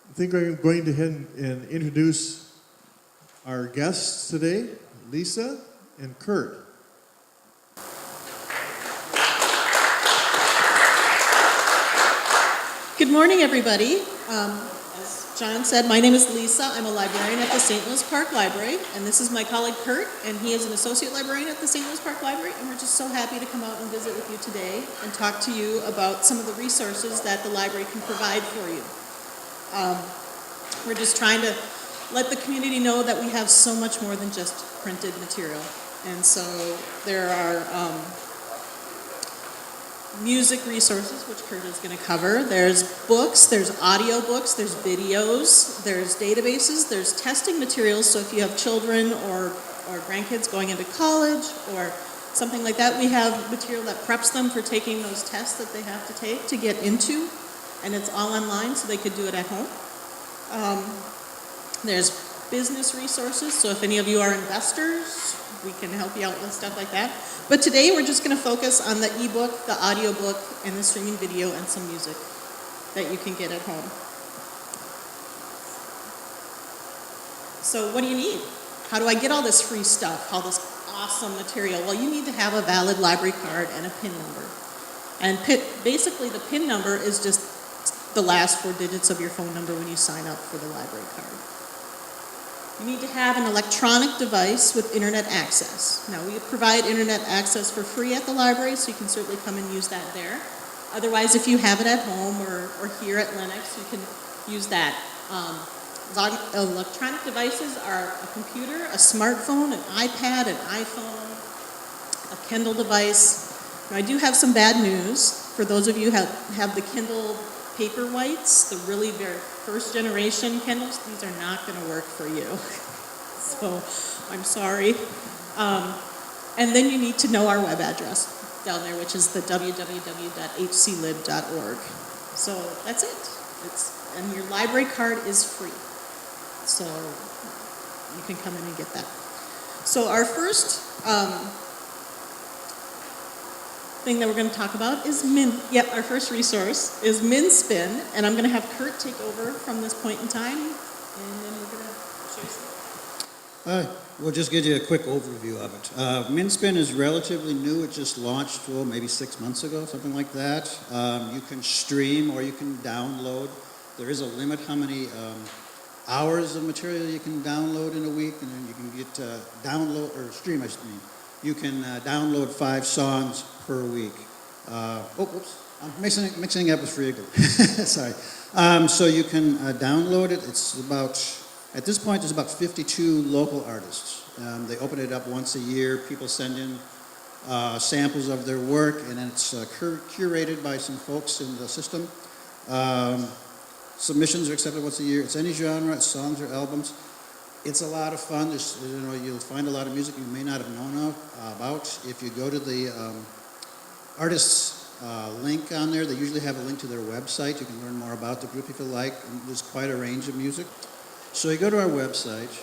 I think I'm going to head and introduce our guests today, Lisa and Kurt. Good morning, everybody. As John said, my name is Lisa. I'm a librarian at the St. Louis Park Library, and this is my colleague Kurt, and he is an associate librarian at the St. Louis Park Library, and we're just so happy to come out and visit with you today and talk to you about some of the resources that the library can provide for you. We're just trying to let the community know that we have so much more than just printed material, and so there are music resources, which Kurt is going to cover. There's books, there's audio books, there's videos, there's databases, there's testing materials, so if you have children or grandkids going into college or something like that, we have material that preps them for taking those tests that they have to take to get into, and it's all online so they could do it at home. There's business resources, so if any of you are investors, we can help you out with stuff like that. But today we're just going to focus on the ebook, the audiobook, and the streaming video and some music that you can get at home. So what do you need? How do I get all this free stuff, all this awesome material? Well, you need to have a valid library card and a PIN number. And basically the PIN number is just the last 4 digits of your phone number when you sign up for the library card. You need to have an electronic device with internet access. Now, we provide internet access for free at the library, so you can certainly come and use that there. Otherwise, if you have it at home or here at Lenox, you can use that. Electronic devices are a computer, a smartphone, an iPad, an iPhone, a Kindle device. Now, I do have some bad news. For those of you who have the Kindle Paperwhites, the really very first generation Kindles, these are not going to work for you. So I'm sorry. And then you need to know our web address down there, which is the www.hclib.org. So that's it. And your library card is free. So you can come in and get that. So our first thing that we're going to talk about is our first resource is MNSpin, and I'm going to have Kurt take over from this point in time, and then we're going to show you something. We'll just give you a quick overview of it. MNSpin is relatively new. It just launched, maybe 6 months ago, something like that. You can stream or you can download. There is a limit how many hours of material you can download in a week, and then you can get stream, You can download 5 songs per week. Oops, I'm mixing up with Friegel. Sorry. So you can download it. It's about, at this point, there's about 52 local artists. They open it up once a year. People send in samples of their work, and then it's curated by some folks in the system. Submissions are accepted once a year. It's any genre, it's songs or albums. It's a lot of fun. You'll find a lot of music you may not have known about. If you go to the artist's link on there, they usually have a link to their website. You can learn more about the group if you like. And there's quite a range of music. So you go to our website,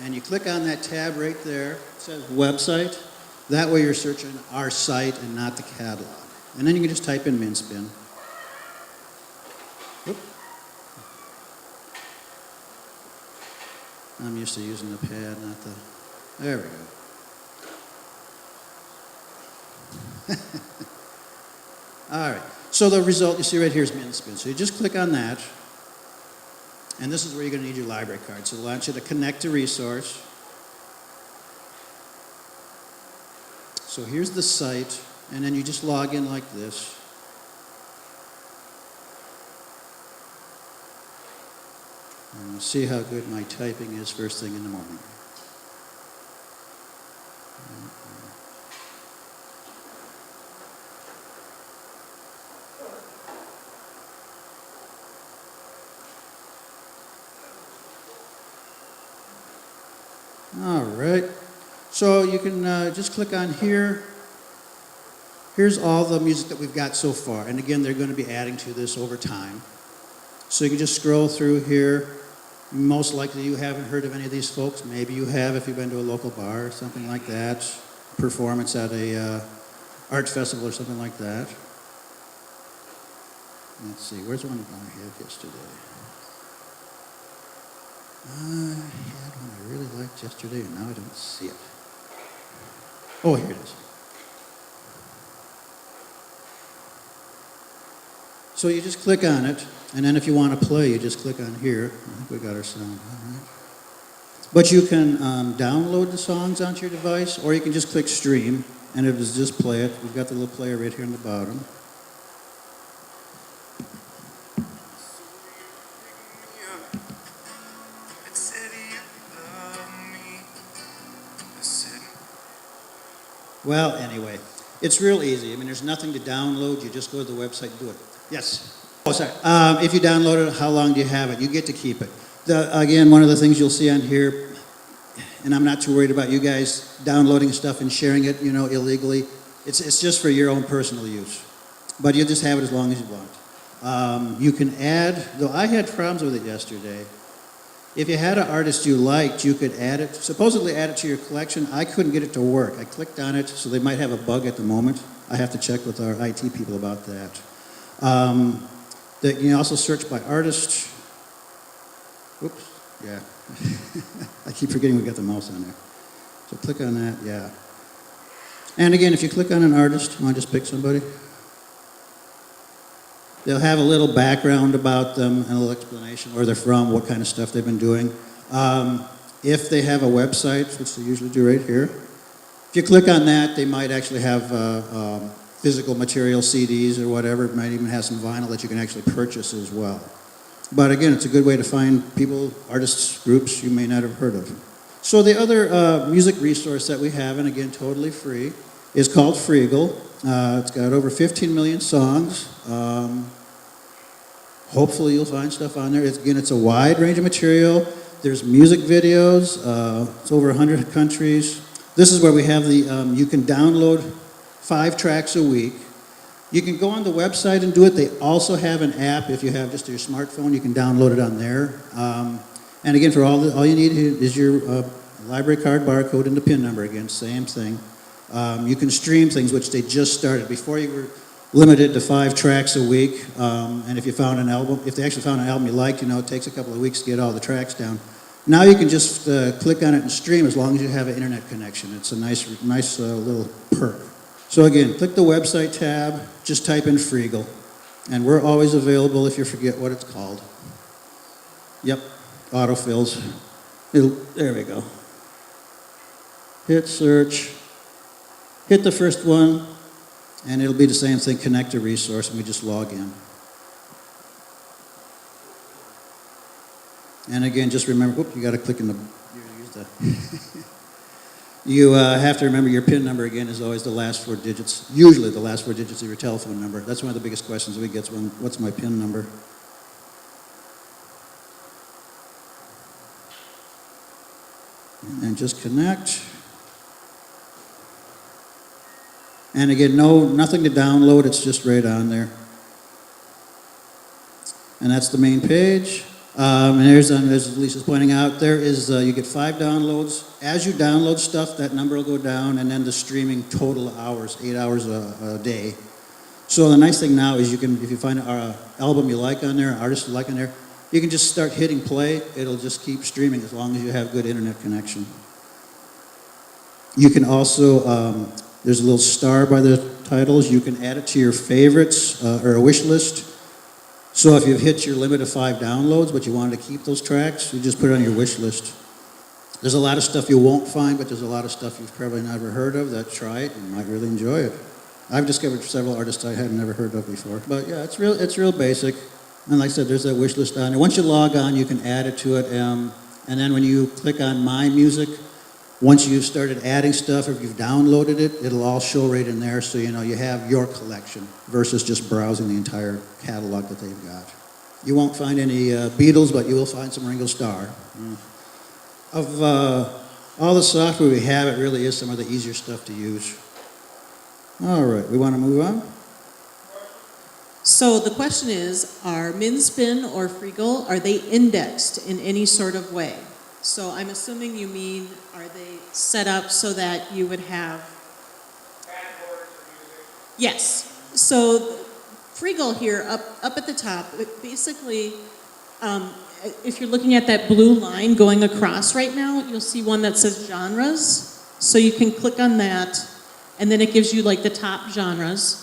and you click on that tab right there. It says website. That way you're searching our site and not the catalog. And then you can just type in MNSpin. I'm used to using the pad, not the... There we go. All right. So the result you see right here is MNSpin. So you just click on that, and this is where you're going to need your library card. So it'll want you to connect to resource. So here's the site, and then you just log in like this. And we'll see how good my typing is first thing in the morning. All right. So you can just click on here. Here's all the music that we've got so far. And again, they're going to be adding to this over time. So you can just scroll through here. Most likely you haven't heard of any of these folks. Maybe you have if you've been to a local bar or something like that. Performance at a art festival or something like that. Let's see, where's the one I had yesterday? I had one I really liked yesterday, and now I don't see it. Oh, here it is. So you just click on it, and then if you want to play, you just click on here. I think we got our sound, all right. But you can download the songs onto your device, or you can just click stream, and it'll just play it. We've got the little player right here on the bottom. Well, anyway, it's real easy. I mean, there's nothing to download. You just go to the website and do it. Yes? Oh, sorry. If you download it, how long do you have it? You get to keep it. Again, one of the things you'll see on here, and I'm not too worried about you guys downloading stuff and sharing it, illegally. It's just for your own personal use. But you'll just have it as long as you want. You can add, though I had problems with it yesterday. If you had an artist you liked, you could supposedly add it to your collection. I couldn't get it to work. I clicked on it, so they might have a bug at the moment. I have to check with our IT people about that. You can also search by artist. Oops, yeah. I keep forgetting we got the mouse on there. So click on that, yeah. And again, if you click on an artist, you want to just pick somebody? They'll have a little background about them and a little explanation where they're from, what kind of stuff they've been doing. If they have a website, which they usually do right here, if you click on that, they might actually have physical material, CDs or whatever. It might even have some vinyl that you can actually purchase as well. But again, it's a good way to find people, artists, groups you may not have heard of. So the other music resource that we have, and again, totally free, is called Freegal. It's got over 15 million songs. Hopefully you'll find stuff on there. It's a wide range of material. There's music videos. It's over 100 countries. This is where we have you can download 5 tracks a week. You can go on the website and do it. They also have an app. If you have just your smartphone, you can download it on there. And again, for all you need is your library card barcode and the PIN number. Again, same thing. You can stream things, which they just started. Before you were limited to 5 tracks a week, and if they actually found an album you liked, it takes a couple of weeks to get all the tracks down. Now you can just click on it and stream as long as you have an internet connection. It's a nice little perk. So again, click the website tab, just type in Freegal, and we're always available if you forget what it's called. Yep, autofills. There we go. Hit search. Hit the first one, and it'll be the same thing, connect to resource, and we just log in. And again, just remember, you got to click in the, you have to remember your PIN number again is always the last 4 digits, usually the last 4 digits of your telephone number. That's one of the biggest questions we get, what's my PIN number? And just connect. And again, nothing to download, it's just right on there. And that's the main page. And as Lisa's pointing out, you get 5 downloads. As you download stuff, that number will go down, and then the streaming total hours, 8 hours a day. So the nice thing now is if you find an album you like on there, an artist you like on there, you can just start hitting play. It'll just keep streaming as long as you have good internet connection. You can also, there's a little star by the titles. You can add it to your favorites or a wish list. So if you've hit your limit of 5 downloads, but you wanted to keep those tracks, you just put it on your wish list. There's a lot of stuff you won't find, but there's a lot of stuff you've probably never heard of. Try it, you might really enjoy it. I've discovered several artists I had never heard of before. But yeah, it's real basic. And like I said, there's that wish list on there. Once you log on, you can add it to it. And then when you click on My Music, once you've started adding stuff, or if you've downloaded it, it'll all show right in there, so you have your collection versus just browsing the entire catalog that they've got. You won't find any Beatles, but you will find some Ringo Starr. Of all the software we have, it really is some of the easier stuff to use. All right, we want to move on? So the question is, are MNSpin or Freegal, are they indexed in any sort of way? So I'm assuming you mean, are they set up so that you would have... Yes. So free goal here, up at the top, basically, if you're looking at that blue line going across right now, you'll see one that says genres. So you can click on that, and then it gives you like the top genres.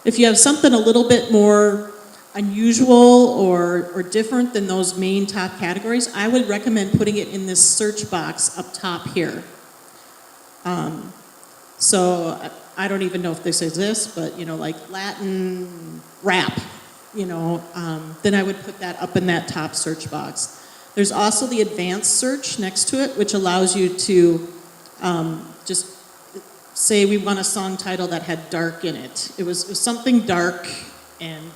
If you have something a little bit more unusual or different than those main top categories, I would recommend putting it in this search box up top here. So I don't even know if this exists, but you know, like Latin rap, you know, then I would put that up in that top search box. There's also the advanced search next to it, which allows you to just say we want a song title that had dark in it. It was something dark and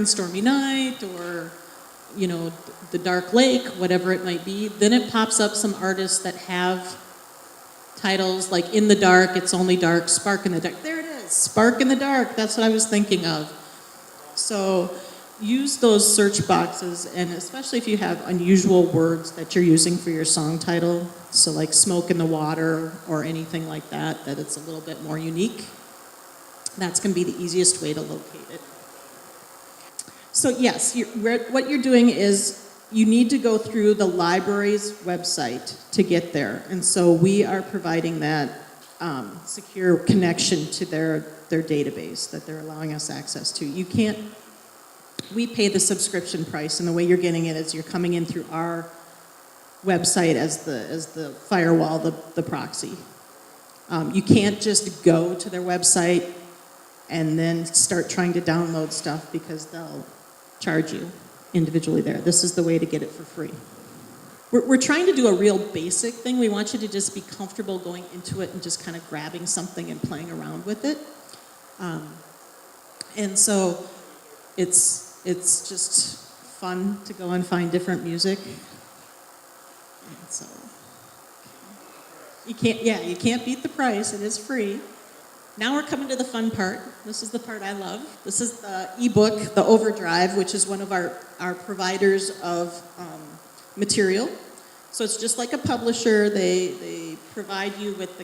stormy night, or you know, the dark lake, whatever it might be. Then it pops up some artists that have titles like In the Dark, It's Only Dark, Spark in the Dark. There it is, Spark in the Dark. That's what I was thinking of. So use those search boxes, and especially if you have unusual words that you're using for your song title, so like Smoke in the Water or anything like that, that it's a little bit more unique. That's going to be the easiest way to locate it. So yes, what you're doing is you need to go through the library's website to get there. And so we are providing that secure connection to their database that they're allowing us access to. You can't, we pay the subscription price, and the way you're getting it is you're coming in through our website as the firewall, the proxy. You can't just go to their website and then start trying to download stuff, because they'll charge you individually there. This is the way to get it for free. We're trying to do a real basic thing. We want you to just be comfortable going into it and just kind of grabbing something and playing around with it. And so it's just fun to go and find different music. And so you can't beat the price. It is free. Now we're coming to the fun part. This is the part I love. This is the ebook, the Overdrive, which is one of our providers of material. So it's just like a publisher. They provide you with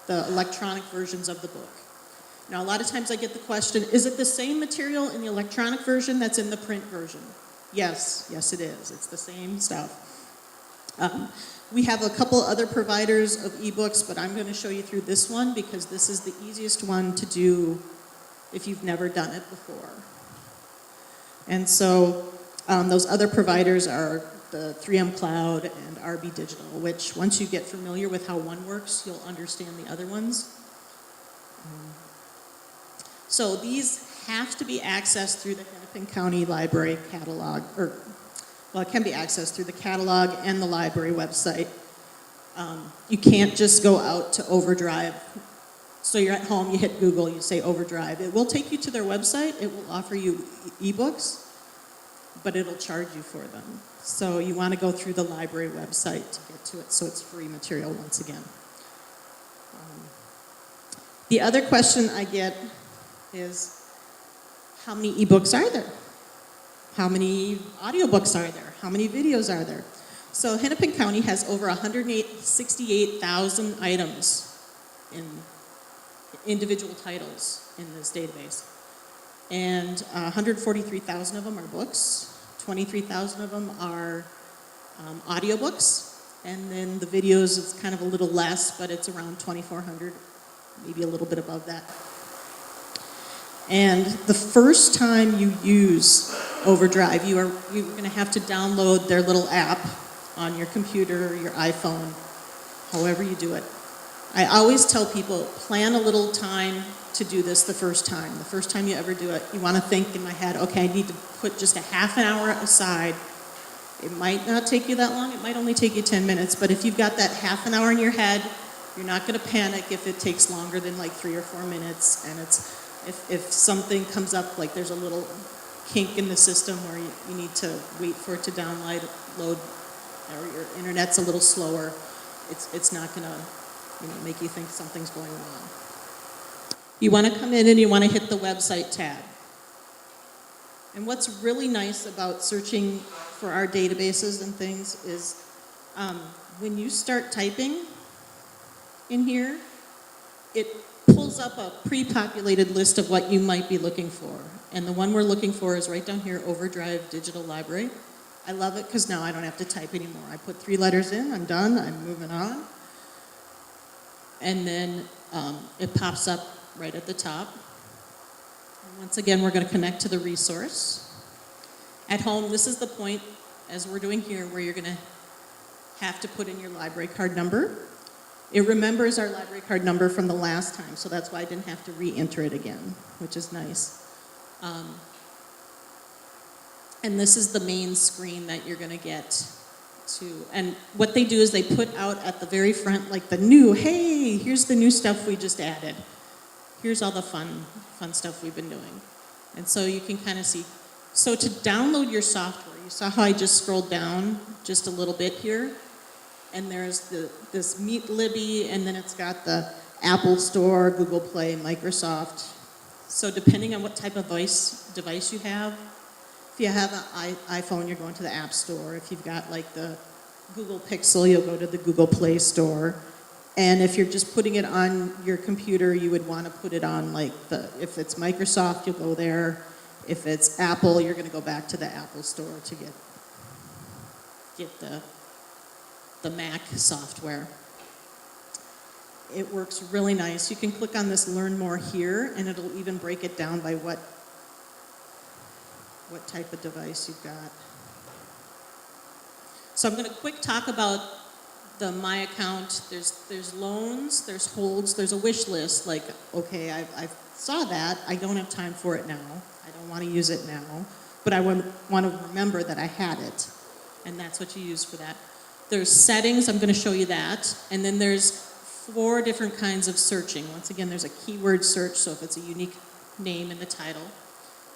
the electronic versions of the book. Now, a lot of times I get the question, is it the same material in the electronic version that's in the print version? Yes, it is. It's the same stuff. We have a couple other providers of ebooks, but I'm going to show you through this one because this is the easiest one to do if you've never done it before. And so those other providers are the 3M Cloud and RB Digital, which once you get familiar with how one works, you'll understand the other ones. So these have to be accessed through the Hennepin County Library catalog, well, it can be accessed through the catalog and the library website. You can't just go out to Overdrive. So you're at home, you hit Google, you say Overdrive. It will take you to their website. It will offer you ebooks, but it'll charge you for them. So you want to go through the library website to get to it, so it's free material once again. The other question I get is, how many ebooks are there? How many audiobooks are there? How many videos are there? So Hennepin County has over 168,000 items in individual titles in this database. And 143,000 of them are books, 23,000 of them are audiobooks, and then the videos is kind of a little less, but it's around 2,400, maybe a little bit above that. And the first time you use Overdrive, you're going to have to download their little app on your computer, your iPhone, however you do it. I always tell people, plan a little time to do this the first time. The first time you ever do it, you want to think in my head, okay, I need to put just a half an hour aside. It might not take you that long. It might only take you 10 minutes. But if you've got that half an hour in your head, you're not going to panic if it takes longer than like 3 or 4 minutes. And it's if something comes up, like there's a little kink in the system where you need to wait for it to download, or your internet's a little slower, it's not going to make you think something's going on. You want to come in and you want to hit the website tab. And what's really nice about searching for our databases and things is when you start typing in here, it pulls up a pre-populated list of what you might be looking for. And the one we're looking for is right down here, Overdrive Digital Library. I love it because now I don't have to type anymore. I put 3 letters in, I'm done, I'm moving on. And then it pops up right at the top. And once again, we're going to connect to the resource. At home, this is the point, as we're doing here, where you're going to have to put in your library card number. It remembers our library card number from the last time, so that's why I didn't have to re-enter it again, which is nice. And this is the main screen that you're going to get to. And what they do is they put out at the very front, like the new, hey, here's the new stuff we just added. Here's all the fun stuff we've been doing. And so you can kind of see. So to download your software, you saw how I just scrolled down just a little bit here? And there's this Meet Libby, and then it's got the Apple Store, Google Play, Microsoft. So depending on what type of device you have, if you have an iPhone, you're going to the App Store. If you've got like the Google Pixel, you'll go to the Google Play Store. And if you're just putting it on your computer, you would want to put it on like if it's Microsoft, you'll go there. If it's Apple, you're going to go back to the Apple Store to get the Mac software. It works really nice. You can click on this Learn More here, and it'll even break it down by what type of device you've got. So I'm going to quick talk about the My Account. There's loans, there's holds, there's a wish list. Like, okay, I saw that. I don't have time for it now. I don't want to use it now. But I want to remember that I had it. And that's what you use for that. There's settings. I'm going to show you that. And then there's 4 different kinds of searching. Once again, there's a keyword search, so if it's a unique name in the title.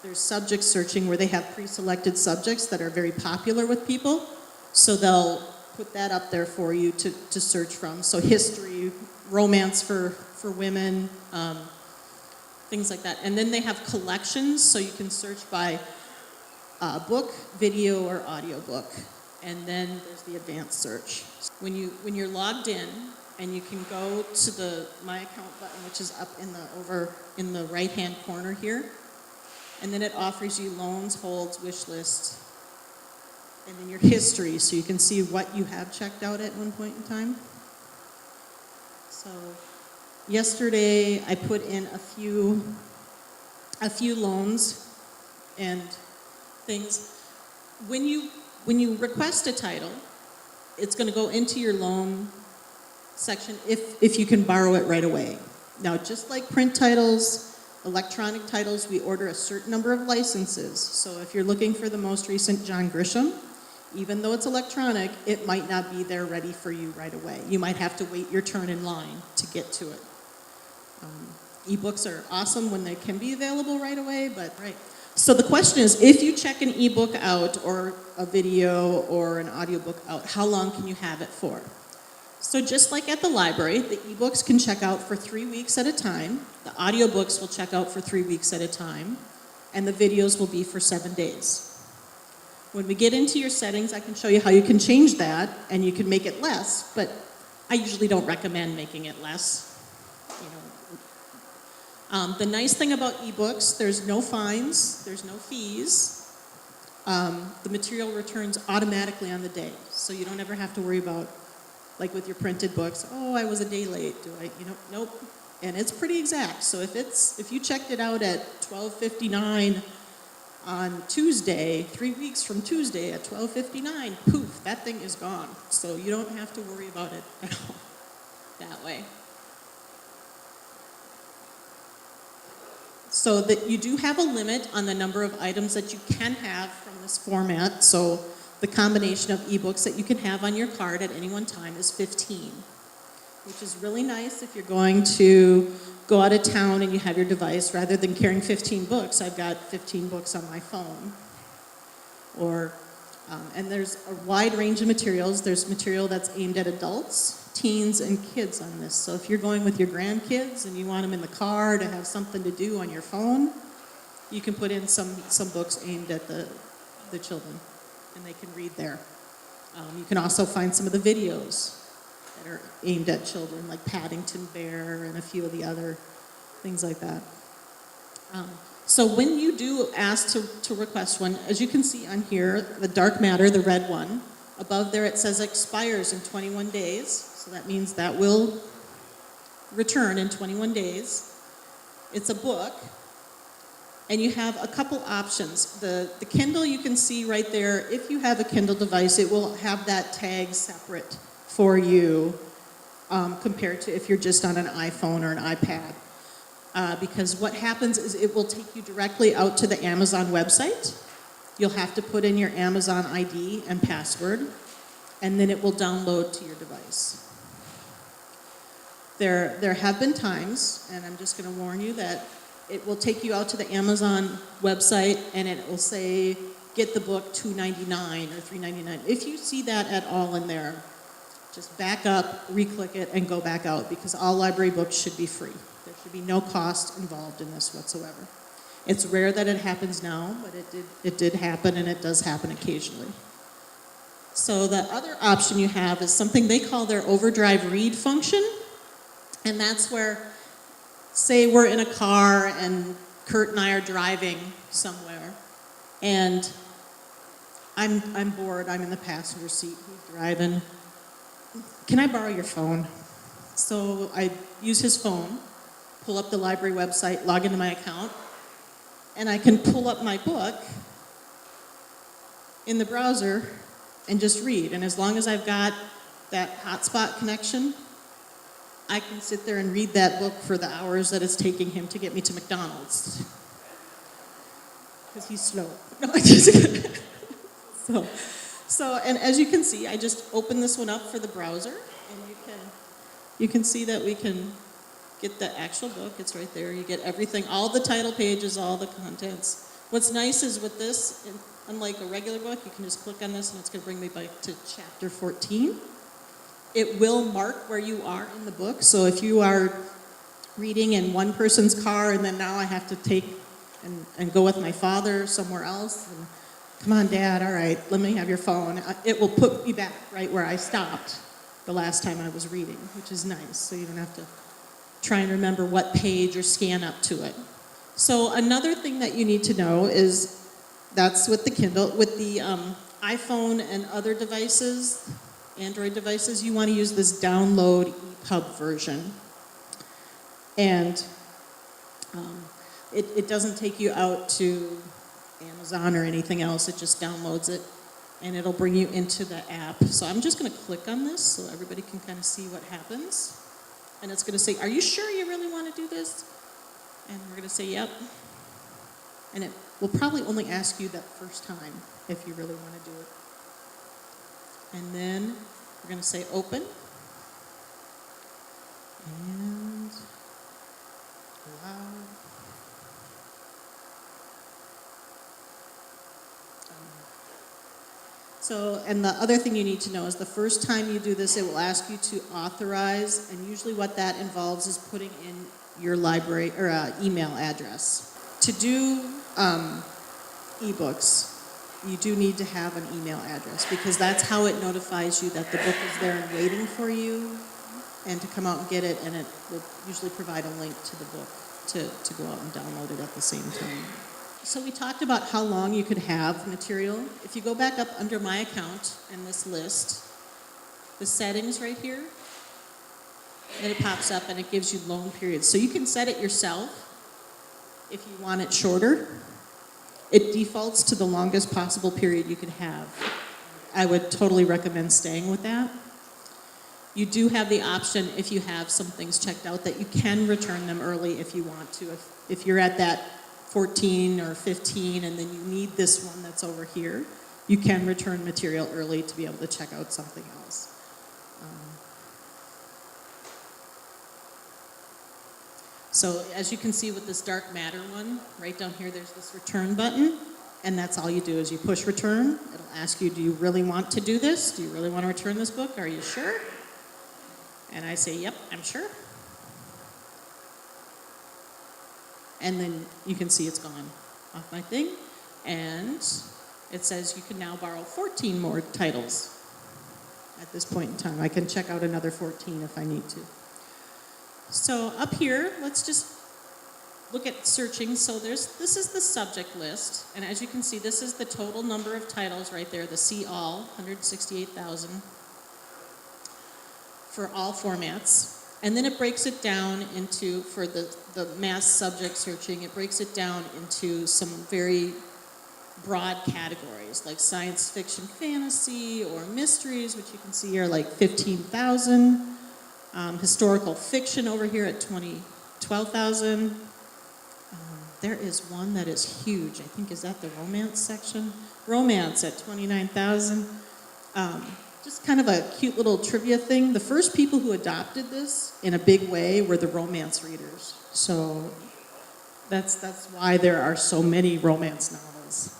There's subject searching, where they have pre-selected subjects that are very popular with people. So they'll put that up there for you to search from. So history, romance for women, things like that. And then they have collections, so you can search by book, video, or audiobook. And then there's the advanced search. When you're logged in, and you can go to the My Account button, which is up over in the right-hand corner here. And then it offers you loans, holds, wish list, and then your history, so you can see what you have checked out at one point in time. So yesterday I put in a few loans and things. When you request a title, it's going to go into your loan section if you can borrow it right away. Now, just like print titles, electronic titles, we order a certain number of licenses. So if you're looking for the most recent John Grisham, even though it's electronic, it might not be there ready for you right away. You might have to wait your turn in line to get to it. Ebooks are awesome when they can be available right away, but right. So the question is, if you check an ebook out or a video or an audiobook out, how long can you have it for? So just like at the library, the ebooks can check out for 3 weeks at a time. The audiobooks will check out for 3 weeks at a time. And the videos will be for 7 days. When we get into your settings, I can show you how you can change that, and you can make it less, but I usually don't recommend making it less. The nice thing about ebooks, there's no fines, there's no fees. The material returns automatically on the day, so you don't ever have to worry about, like with your printed books, oh, I was a day late, nope. And it's pretty exact, so if you checked it out at 12:59 on Tuesday, 3 weeks from Tuesday at 12:59, poof, that thing is gone. So you don't have to worry about it at all that way. So that you do have a limit on the number of items that you can have from this format. So the combination of ebooks that you can have on your card at any one time is 15, which is really nice if you're going to go out of town and you have your device. Rather than carrying 15 books, I've got 15 books on my phone. And there's a wide range of materials. There's material that's aimed at adults, teens, and kids on this. So if you're going with your grandkids and you want them in the car to have something to do on your phone, you can put in some books aimed at the children, and they can read there. You can also find some of the videos that are aimed at children, like Paddington Bear and a few of the other things like that. So when you do ask to request one, as you can see on here, the dark matter, the red one, above there it says expires in 21 days. So that means that will return in 21 days. It's a book. And you have a couple options. The Kindle, you can see right there, if you have a Kindle device, it will have that tag separate for you compared to if you're just on an iPhone or an iPad. Because what happens is it will take you directly out to the Amazon website. You'll have to put in your Amazon ID and password, and then it will download to your device. There have been times, and I'm just going to warn you, that it will take you out to the Amazon website, and it will say, get the book $2.99 or $3.99. If you see that at all in there, just back up, re-click it, and go back out, because all library books should be free. There should be no cost involved in this whatsoever. It's rare that it happens now, but it did happen, and it does happen occasionally. So the other option you have is something they call their Overdrive read function, and that's where, say we're in a car and Kurt and I are driving somewhere, and I'm bored, I'm in the passenger seat, he's driving. Can I borrow your phone? So I use his phone, pull up the library website, log into my account, and I can pull up my book in the browser and just read. And as long as I've got that hotspot connection, I can sit there and read that book for the hours that it's taking him to get me to McDonald's. Because he's slow. No, I just So, and as you can see, I just open this one up for the browser, and you can see that we can get the actual book. It's right there. You get everything, all the title pages, all the contents. What's nice is with this, unlike a regular book, you can just click on this and it's going to bring me back to chapter 14. It will mark where you are in the book. So if you are reading in one person's car and then now I have to take and go with my father somewhere else, and, come on, Dad, all right, let me have your phone. It will put me back right where I stopped the last time I was reading, which is nice. So you don't have to try and remember what page or scan up to it. So another thing that you need to know is that's with the Kindle. With the iPhone and other devices, Android devices, you want to use this download EPUB version. And it doesn't take you out to Amazon or anything else. It just downloads it, and it'll bring you into the app. So I'm just going to click on this so everybody can kind of see what happens. And it's going to say, are you sure you really want to do this? And we're going to say, yep. And it will probably only ask you that first time if you really want to do it. And then we're going to say open. And allow. So, and the other thing you need to know is the first time you do this, it will ask you to authorize, and usually what that involves is putting in your library or email address. To do ebooks, you do need to have an email address because that's how it notifies you that the book is there and waiting for you and to come out and get it, and it will usually provide a link to the book to go out and download it at the same time. So we talked about how long you could have material. If you go back up under my account in this list, the settings right here, then it pops up and it gives you loan periods. So you can set it yourself if you want it shorter. It defaults to the longest possible period you could have. I would totally recommend staying with that. You do have the option, if you have some things checked out, that you can return them early if you want to. If you're at that 14 or 15 and then you need this one that's over here, you can return material early to be able to check out something else. So as you can see with this dark matter one, right down here there's this return button, and that's all you do is you push return. It'll ask you, do you really want to do this? Do you really want to return this book? Are you sure? And I say, yep, I'm sure. And then you can see it's gone off my thing. And it says you can now borrow 14 more titles at this point in time. I can check out another 14 if I need to. So up here, let's just look at searching. So this is the subject list, and as you can see, this is the total number of titles right there, the See All, 168,000 for all formats. And then it breaks it down into, for the mass subject searching, it breaks it down into some very broad categories, like science fiction, fantasy, or mysteries, which you can see are like 15,000. Historical fiction over here at 12,000. There is one that is huge. I think, is that the romance section? Romance at 29,000. Just kind of a cute little trivia thing. The first people who adopted this in a big way were the romance readers. So that's why there are so many romance novels.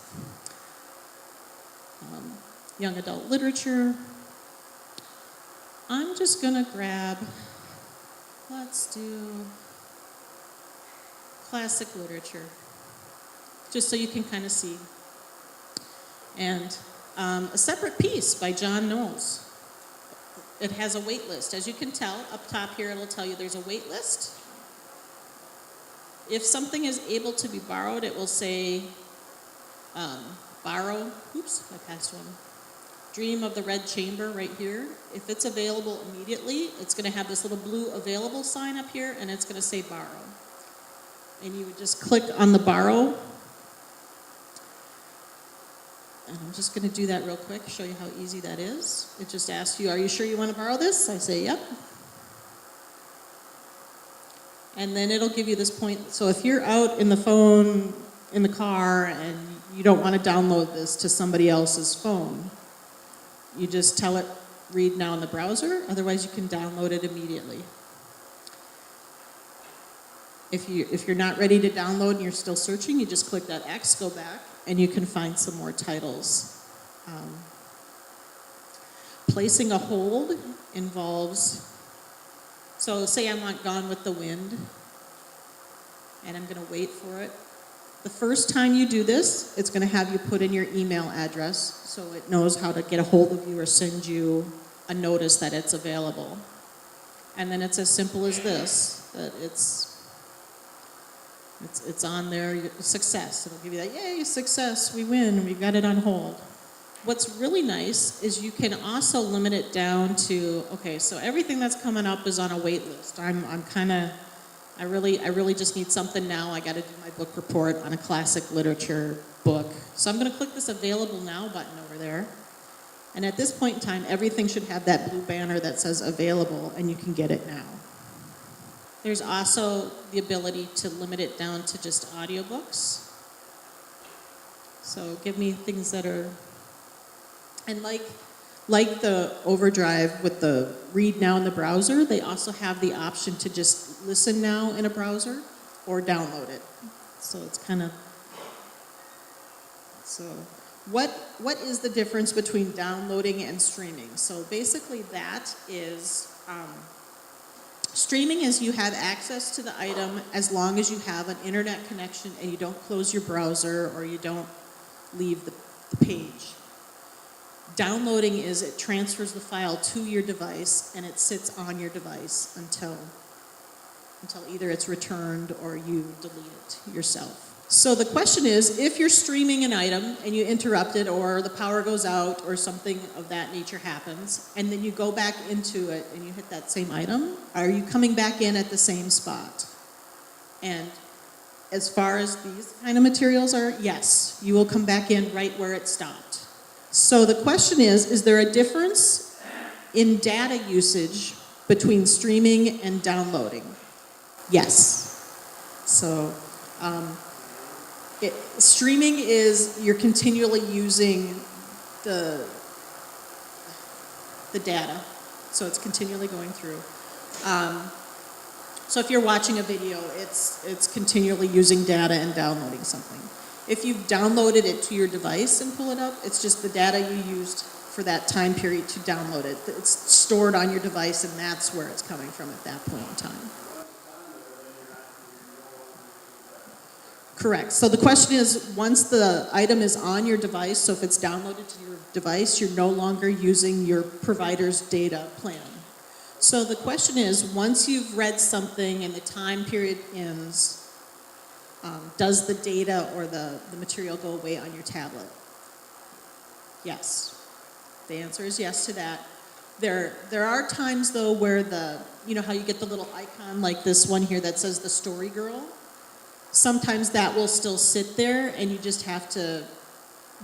Young adult literature. I'm just gonna grab, let's do classic literature, just so you can kind of see. And a separate piece by John Knowles. It has a wait list. As you can tell, up top here it'll tell you there's a wait list. If something is able to be borrowed, it will say borrow, oops, I passed one. Dream of the Red Chamber right here. If it's available immediately, it's going to have this little blue available sign up here, and it's going to say borrow. And you would just click on the borrow. And I'm just going to do that real quick, show you how easy that is. It just asks you, are you sure you want to borrow this? I say, yep. And then it'll give you this point. So if you're out in the phone, in the car, and you don't want to download this to somebody else's phone, you just tell it, read now in the browser. Otherwise, you can download it immediately. If you're not ready to download and you're still searching, you just click that X, go back, and you can find some more titles. Placing a hold involves, so say I want Gone with the Wind, and I'm going to wait for it. The first time you do this, it's going to have you put in your email address so it knows how to get a hold of you or send you a notice that it's available. And then it's as simple as this, that it's on there, success. It'll give you that, yay, success, we win, we've got it on hold. What's really nice is you can also limit it down to, okay, so everything that's coming up is on a wait list. I really just need something now. I got to do my book report on a classic literature book. So I'm going to click this Available Now button over there. And at this point in time, everything should have that blue banner that says Available, and you can get it now. There's also the ability to limit it down to just audiobooks. So give me things that are, and like the Overdrive with the read now in the browser, they also have the option to just listen now in a browser or download it. So it's kind of, so what is the difference between downloading and streaming? So basically that is, streaming is you have access to the item as long as you have an internet connection and you don't close your browser or you don't leave the page. Downloading is it transfers the file to your device and it sits on your device until either it's returned or you delete it yourself. So the question is, if you're streaming an item and you interrupt it or the power goes out or something of that nature happens, and then you go back into it and you hit that same item, are you coming back in at the same spot? And as far as these kind of materials are, yes, you will come back in right where it stopped. So the question is there a difference in data usage between streaming and downloading? Yes. So streaming is you're continually using the data, so it's continually going through. So if you're watching a video, it's continually using data and downloading something. If you've downloaded it to your device and pull it up, it's just the data you used for that time period to download it. It's stored on your device, and that's where it's coming from at that point in time. Correct. So the question is, once the item is on your device, so if it's downloaded to your device, you're no longer using your provider's data plan. So the question is, once you've read something and the time period ends, Does the data or the material go away on your tablet? Yes. The answer is yes to that. There are times though where you know how you get the little icon like this one here that says the story girl? Sometimes that will still sit there and you just have to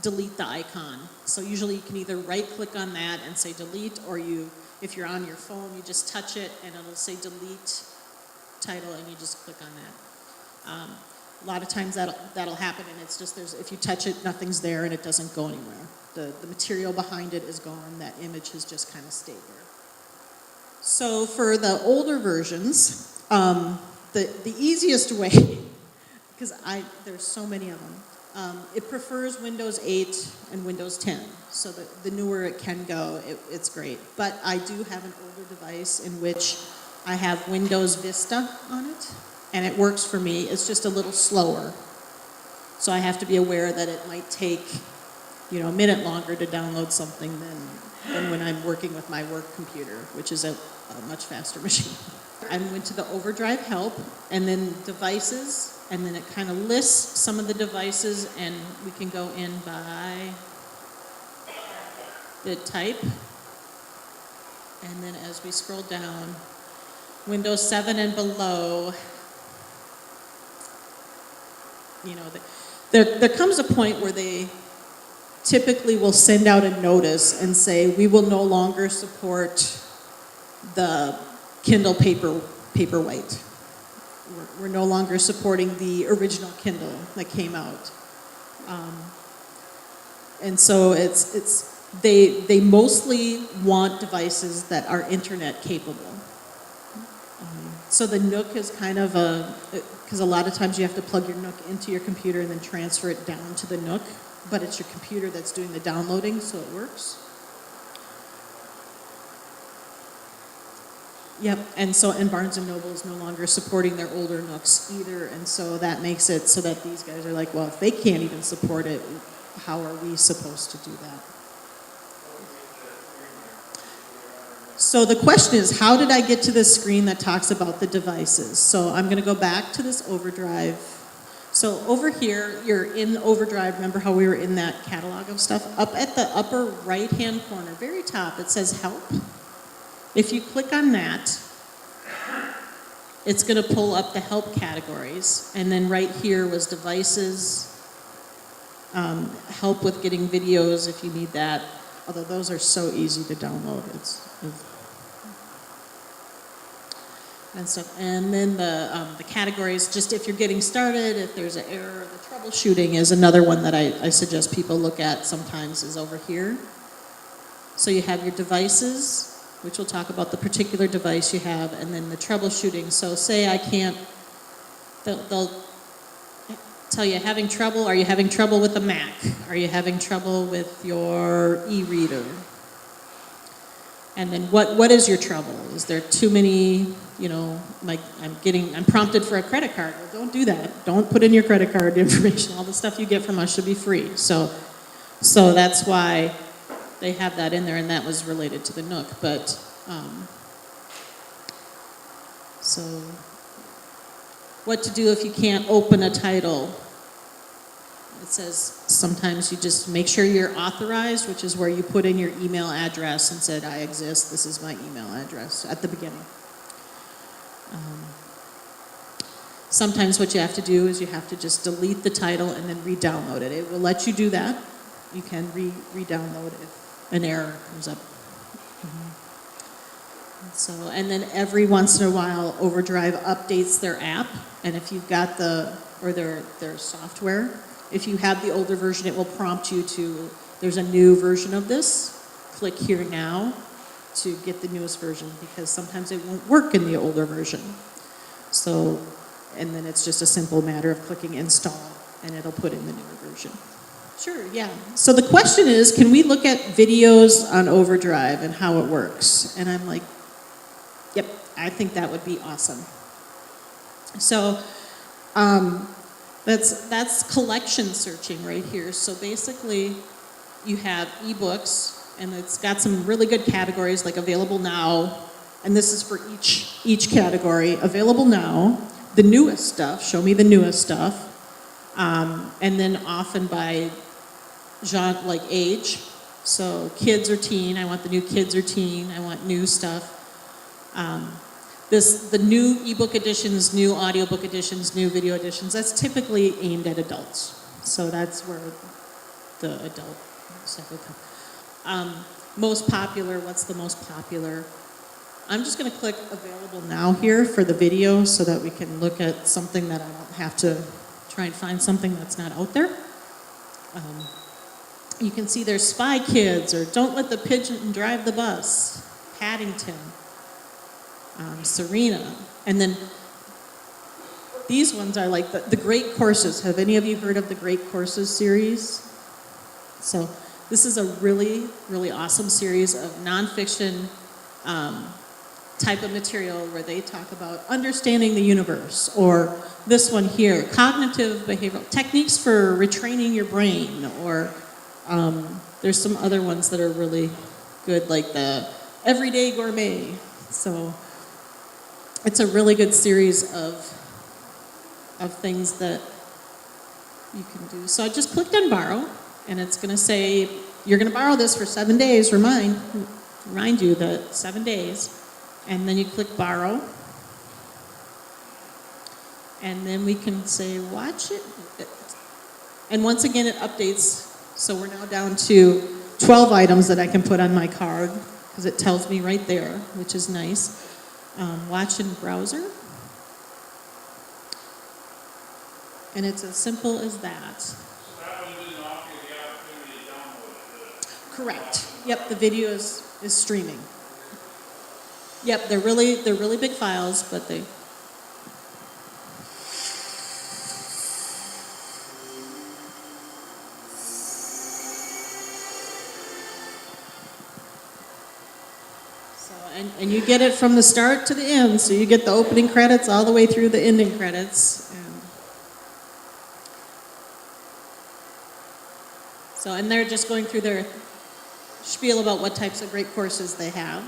delete the icon. So usually you can either right click on that and say delete, or if you're on your phone, you just touch it and it'll say delete title and you just click on that. A lot of times that'll happen, and it's just if you touch it, nothing's there and it doesn't go anywhere. The material behind it is gone. That image has just kind of stayed there. So for the older versions, the easiest way, because there's so many of them, it prefers Windows 8 and Windows 10. So the newer it can go, it's great. But I do have an older device in which I have Windows Vista on it, and it works for me. It's just a little slower. So I have to be aware that it might take, a minute longer to download something than when I'm working with my work computer, which is a much faster machine. I went to the Overdrive help, and then devices, and then it kind of lists some of the devices, and we can go in by the type. And then as we scroll down, Windows 7 and below, there comes a point where they typically will send out a notice and say, we will no longer support the Kindle Paperwhite. We're no longer supporting the original Kindle that came out. And so they mostly want devices that are internet capable. So the Nook is kind of because a lot of times you have to plug your Nook into your computer and then transfer it down to the Nook, but it's your computer that's doing the downloading, so it works. Yep, and Barnes & Noble is no longer supporting their older Nooks either, and so that makes it so that these guys are like, well, if they can't even support it, how are we supposed to do that? So the question is, how did I get to this screen that talks about the devices? So I'm going to go back to this Overdrive. So over here, you're in Overdrive. Remember how we were in that catalog of stuff? Up at the upper right-hand corner, very top, it says Help. If you click on that, it's going to pull up the Help categories. And then right here was Devices, help with getting videos if you need that. Although those are so easy to download. And stuff. And then the categories, just if you're getting started, if there's an error, the troubleshooting is another one that I suggest people look at sometimes, is over here. So you have your devices, which will talk about the particular device you have, and then the troubleshooting. So say I can't, they'll tell you, having trouble, are you having trouble with a Mac? Are you having trouble with your e-reader? And then what is your trouble? Is there too many, like I'm prompted for a credit card. Well, don't do that. Don't put in your credit card information. All the stuff you get from us should be free. So that's why they have that in there, and that was related to the Nook. But, so what to do if you can't open a title. It says sometimes you just make sure you're authorized, which is where you put in your email address and said, I exist, this is my email address at the beginning. Sometimes what you have to do is you have to just delete the title and then re-download it. It will let you do that. You can re-download if an error comes up. And then every once in a while, Overdrive updates their app, and if you've got their software, if you have the older version, it will prompt you to, there's a new version of this, click here now to get the newest version, because sometimes it won't work in the older version. So, and then it's just a simple matter of clicking install, and it'll put in the newer version. Sure, yeah. So the question is, can we look at videos on Overdrive and how it works? And I'm like, yep, I think that would be awesome. So, that's collection searching right here. So basically, you have ebooks, and it's got some really good categories like available now, and this is for each category. Available now, the newest stuff, show me the newest stuff, And then often by genre, like age. So kids or teen, I want the new kids or teen, I want new stuff. The new ebook editions, new audiobook editions, new video editions, that's typically aimed at adults. So that's where the adult stuff would come. Most popular, what's the most popular? I'm just going to click available now here for the video so that we can look at something that I don't have to try and find something that's not out there. You can see there's Spy Kids or Don't Let the Pigeon Drive the Bus, Paddington, Serena, and then these ones are like the Great Courses. Have any of you heard of the Great Courses series? So this is a really, really awesome series of nonfiction type of material where they talk about understanding the universe, or this one here, cognitive behavioral techniques for retraining your brain, or there's some other ones that are really good, like the Everyday Gourmet. So it's a really good series of things that you can do. So I just clicked on borrow, and it's going to say you're going to borrow this for 7 days. Remind you that 7 days, and then you click borrow, and then we can say watch it, and once again it updates. So we're now down to 12 items that I can put on my card because it tells me right there, which is nice. Watch in browser. And it's as simple as that. So that one didn't offer you the opportunity to download it, did it? Correct. Yep, the video is streaming. Yep, they're really big files, but they. So, and you get it from the start to the end, so you get the opening credits all the way through the ending credits. And they're just going through their spiel about what types of great courses they have.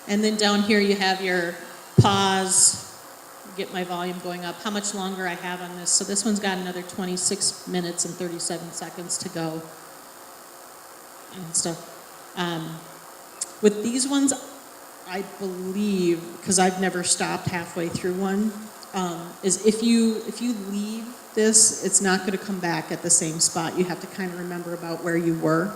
And then down here you have your pause, get my volume going up, how much longer I have on this. So this one's got another 26 minutes and 37 seconds to go and stuff. With these ones, I believe, because I've never stopped halfway through one, is if you leave this, it's not going to come back at the same spot. You have to kind of remember about where you were.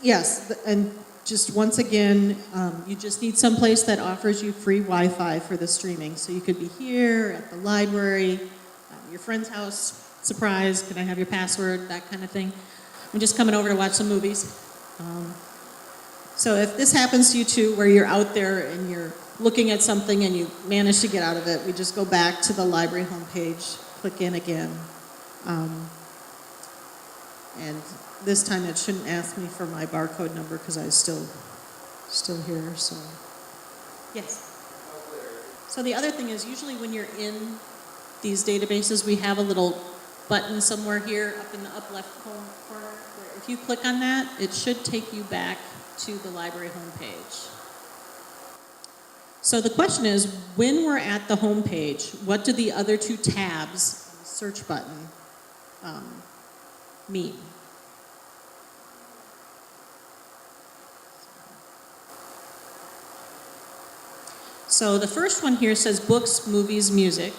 Yes, and just once again, you just need someplace that offers you free Wi-Fi for the streaming. So you could be here, at the library, your friend's house, surprise, can I have your password, that kind of thing. I'm just coming over to watch some movies. So if this happens to you too, where you're out there and you're looking at something and you manage to get out of it, we just go back to the library homepage, click in again. And this time it shouldn't ask me for my barcode number because I'm still here, so. Yes? So the other thing is usually when you're in these databases, we have a little button somewhere here up in the up left corner where if you click on that, it should take you back to the library homepage. So the question is, when we're at the homepage, what do the other two tabs, search button, mean? So the first one here says books, movies, music,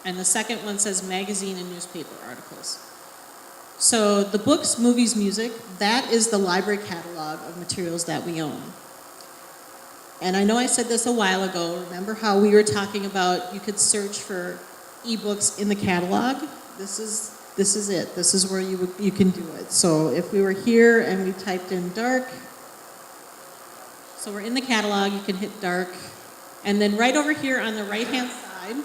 and the second one says magazine and newspaper articles. So the books, movies, music, that is the library catalog of materials that we own. And I know I said this a while ago. Remember how we were talking about you could search for ebooks in the catalog? This is it. This is where you can do it. So if we were here and we typed in dark, so we're in the catalog, you can hit dark. And then right over here on the right-hand side,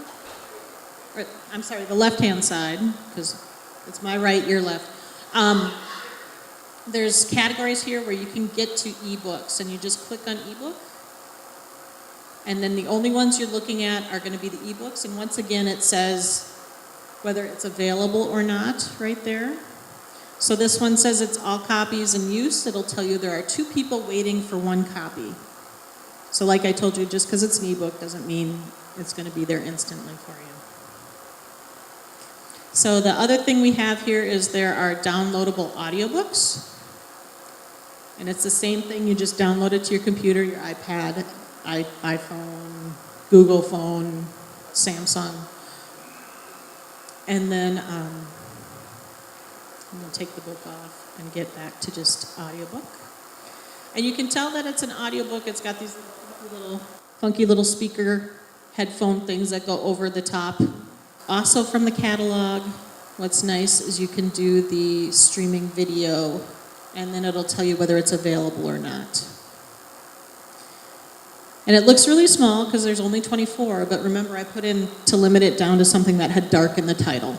or I'm sorry, the left-hand side, because it's my right, your left. There's categories here where you can get to ebooks, and you just click on ebook. And then the only ones you're looking at are going to be the ebooks. And once again, it says whether it's available or not right there. So this one says it's all copies in use. It'll tell you there are 2 people waiting for 1 copy. So like I told you, just because it's an ebook doesn't mean it's going to be there instantly for you. So the other thing we have here is there are downloadable audiobooks. And it's the same thing, you just download it to your computer, your iPad, iPhone, Google phone, Samsung. And then I'm going to take the book off and get back to just audiobook. And you can tell that it's an audiobook. It's got these funky little speaker headphone things that go over the top. Also from the catalog, what's nice is you can do the streaming video, and then it'll tell you whether it's available or not. And it looks really small because there's only 24, but remember I put in to limit it down to something that had dark in the title.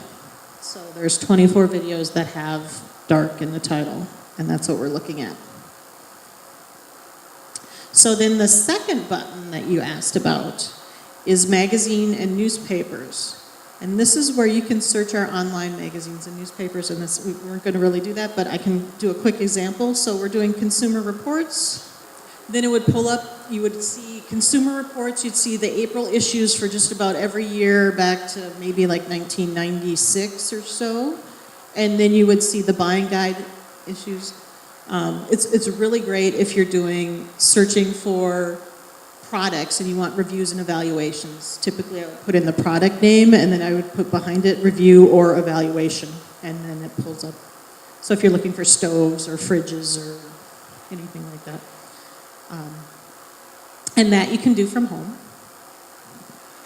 So there's 24 videos that have dark in the title, and that's what we're looking at. So then the second button that you asked about is magazine and newspapers. And this is where you can search our online magazines and newspapers, and this, we weren't going to really do that, but I can do a quick example. So we're doing consumer reports. Then it would pull up, you would see consumer reports, you'd see the April issues for just about every year back to maybe like 1996 or so. And then you would see the buying guide issues. It's really great if you're doing searching for products and you want reviews and evaluations. Typically I would put in the product name and then I would put behind it review or evaluation, and then it pulls up. So if you're looking for stoves or fridges or anything like that. And that you can do from home.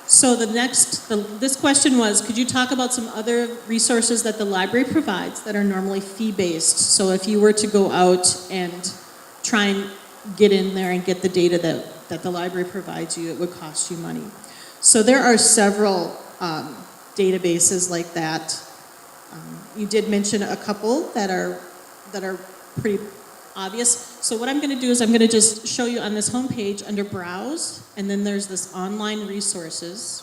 So this question was, could you talk about some other resources that the library provides that are normally fee-based? So if you were to go out and try and get in there and get the data that the library provides you, it would cost you money. So there are several databases like that. You did mention a couple that are pretty obvious. So what I'm going to do is I'm going to just show you on this home page under Browse, and then there's this online resources.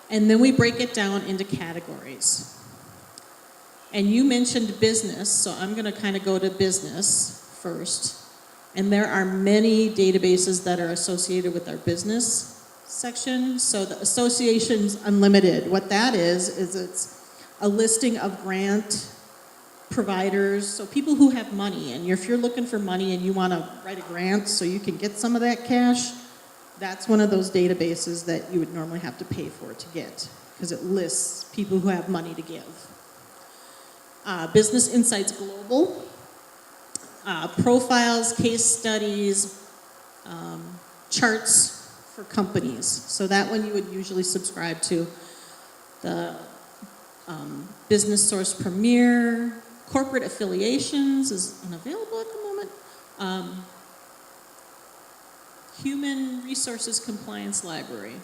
And then we break it down into categories. And you mentioned business, so I'm going to kind of go to business first. And there are many databases that are associated with our business section. So the Associations Unlimited, what that is it's a listing of grant providers, so people who have money, and if you're looking for money and you want to write a grant so you can get some of that cash, that's one of those databases that you would normally have to pay for to get, because it lists people who have money to give. Business Insights Global, profiles, case studies, charts for companies. So that one you would usually subscribe to. The Business Source Premier, corporate affiliations is unavailable at the moment. Human Resources Compliance Library.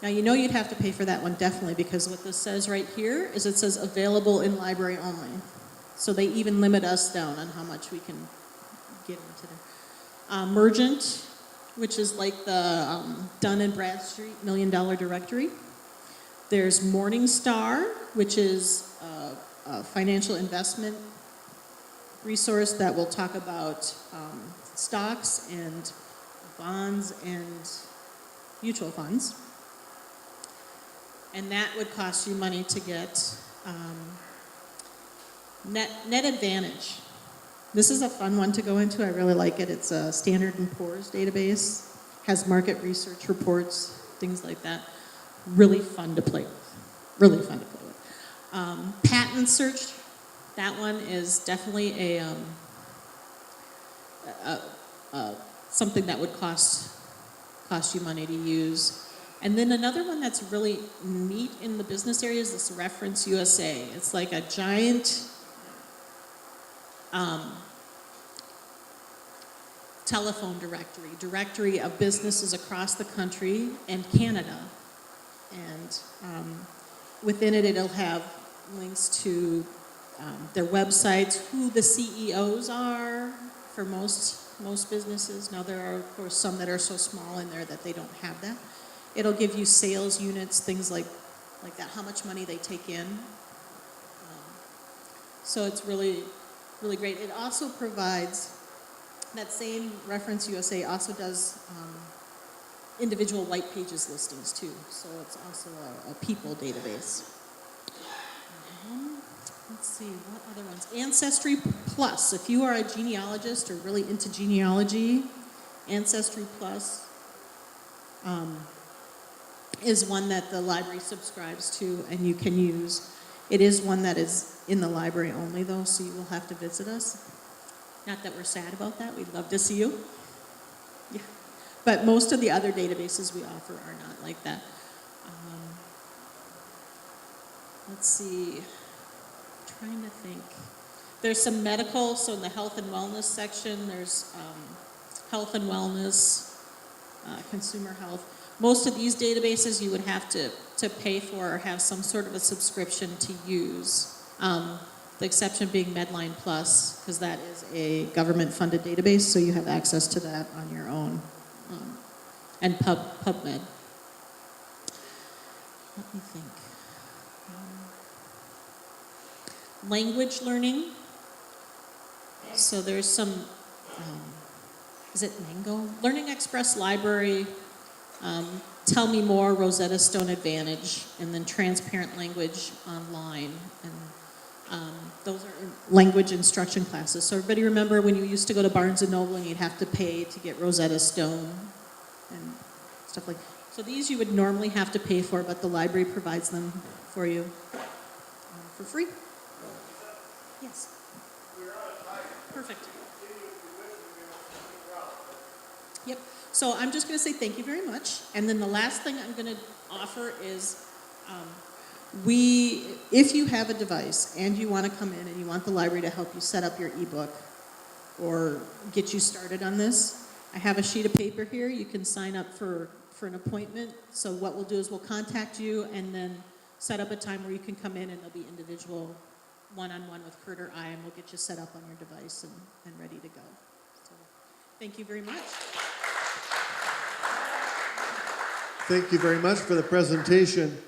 Now you know you'd have to pay for that one definitely, because what this says right here is it says available in library only. So they even limit us down on how much we can get into there. Mergent, which is like the Dun & Bradstreet $1 Million Directory. There's Morningstar, which is a financial investment resource that will talk about stocks and bonds and mutual funds. And that would cost you money to get. Net Advantage. This is a fun one to go into. I really like it. It's a Standard & Poor's database, has market research reports, things like that. Really fun to play with. Really fun to play with. Patent Search. That one is definitely something that would cost you money to use. And then another one that's really neat in the business area is this Reference USA. It's like a giant telephone directory of businesses across the country and Canada. And within it, it'll have links to their websites, who the CEOs are for most businesses. Now there are, of course, some that are so small in there that they don't have that. It'll give you sales units, things like that, how much money they take in. So it's really, really great. It also provides, that same Reference USA also does individual white pages listings too. So it's also a people database. Let's see, what other ones? Ancestry Plus. If you are a genealogist or really into genealogy, Ancestry Plus is one that the library subscribes to and you can use. It is one that is in the library only though, so you will have to visit us. Not that we're sad about that, we'd love to see you. Yeah. But most of the other databases we offer are not like that. Let's see, trying to think. There's some medical, so in the health and wellness section, there's health and wellness, consumer health. Most of these databases you would have to pay for or have some sort of a subscription to use. The exception being Medline Plus, because that is a government-funded database, so you have access to that on your own. And PubMed. Let me think. Language learning. So there's some, is it Mango? Learning Express Library, Tell Me More, Rosetta Stone Advantage, and then Transparent Language Online. And those are language instruction classes. So everybody remember when you used to go to Barnes & Noble and you'd have to pay to get Rosetta Stone and stuff like that. So these you would normally have to pay for, but the library provides them for you for free. Yes. Perfect. Yep. So I'm just going to say thank you very much. And then the last thing I'm going to offer is if you have a device and you want to come in and you want the library to help you set up your ebook or get you started on this, I have a sheet of paper here. You can sign up for an appointment. So what we'll do is we'll contact you and then set up a time where you can come in and there'll be individual one-on-one with Kurt or I, and we'll get you set up on your device and ready to go. So thank you very much. Thank you very much for the presentation.